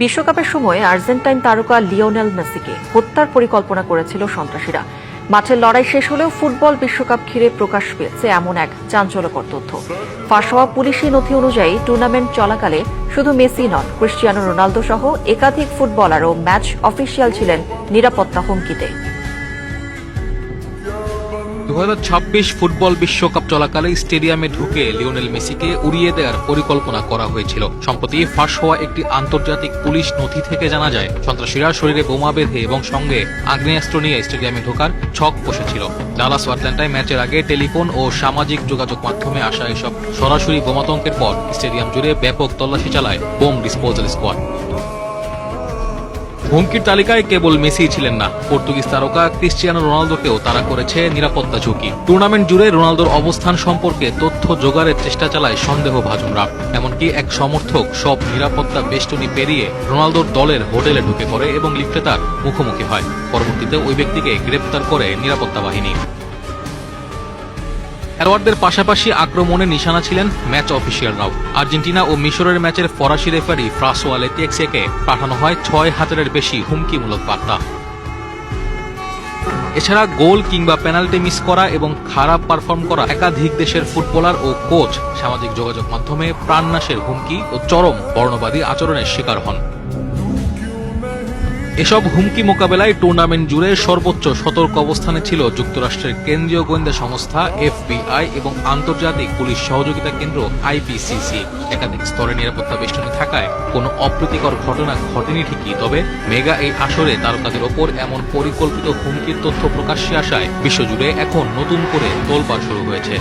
বিশ্বকাপের সময় আর্জেন্টাইন তারকা লিওনেল মেসিকে হত্যার পরিকল্পনা করেছিল সন্ত্রাসীরা। মাঠের লড়াই শেষ হলেও ফুটবল বিশ্বকাপ ঘিরে প্রকাশ পেয়েছে এমন এক চাঞ্চল্যকর তথ্য। ফাঁস হওয়া পুলিশি নথি অনুযায়ী টুর্নামেন্ট চলাকালে শুধু মেসি নন, ক্রিস্টিয়ানো রোনালদো সহ একাধিক ফুটবলার ও ম্যাচ অফিসিয়াল ছিলেন নিরাপত্তা হুমকিতে। 2026 ফুটবল বিশ্বকাপ চলাকালে স্টেডিয়ামে ঢুকে লিওনেল মেসিকে উড়িয়ে দেওয়ার পরিকল্পনা করা হয়েছিল। সম্প্রতি ফাঁস হওয়া একটি আন্তর্জাতিক পুলিশ নথি থেকে জানা যায়, সন্ত্রাসীরা শরীরে বোমা বেঁধে এবং সঙ্গে আগ্নেয়াস্ত্র নিয়ে স্টেডিয়ামে ঢোকার ছক কষেছিল। ডালাস ও আটলান্টায় ম্যাচের আগে টেলিফোন ও সামাজিক যোগাযোগ মাধ্যমে আসা এসব সরাসরি বোমাতঙ্কের পর স্টেডিয়াম জুড়ে ব্যাপক তল্লাশি চালায় বোম ডিসপোজাল স্কোয়াড। হুমকির তালিকায় কেবল মেসি ছিলেন না, পর্তুগিজ তারকা ক্রিস্টিয়ানো রোনালদোকেও তারা করেছে নিরাপত্তা ঝুঁকি। টুর্নামেন্ট জুড়ে রোনালদোর অবস্থান সম্পর্কে তথ্য জোগাড়ের চেষ্টা চালায় সন্দেহভাজনরা। এমনকি এক সমর্থক সব নিরাপত্তা বেষ্টনী পেরিয়ে রোনালদোর দলের হোটেলে ঢুকে পড়ে এবং লিফটে তার মুখোমুখি হয়। পরবর্তীতে ওই ব্যক্তিকে গ্রেপ্তার করে নিরাপত্তা বাহিনী। খেলোয়াড়দের পাশাপাশি আক্রমণে নিশানা ছিলেন ম্যাচ অফিসিয়ালরাও। আর্জেন্টিনা ও মিশরের ম্যাচের ফরাসি রেফারি ফ্রাঁসোয়া লেতিয়েক্সেকে পাঠানো হয় 6,000-এর বেশি হুমকিমূলক বার্তা। এছাড়া গোল কিংবা পেনাল্টি মিস করা এবং খারাপ পারফর্ম করা একাধিক দেশের ফুটবলার ও কোচ সামাজিক যোগাযোগ মাধ্যমে প্রাণনাশের হুমকি ও চরম বর্ণবাদী আচরণের শিকার হন। এসব হুমকি মোকাবেলায় টুর্নামেন্ট জুড়ে সর্বোচ্চ সতর্ক অবস্থানে ছিল যুক্তরাষ্ট্রের কেন্দ্রীয় গোয়েন্দা সংস্থা FBI এবং আন্তর্জাতিক পুলিশ সহযোগিতা কেন্দ্র IPCC। একাধিক স্তরে নিরাপত্তা বেষ্টনী থাকায় কোনো অপ্রীতিকর ঘটনা ঘটেনি ঠিকই, তবে মেগা এই আসরে তারকাদের ওপর এমন পরিকল্পিত হুমকির তথ্য প্রকাশ্যে আসায় বিশ্বজুড়ে এখন নতুন করে তোলপাড় শুরু হয়েছে।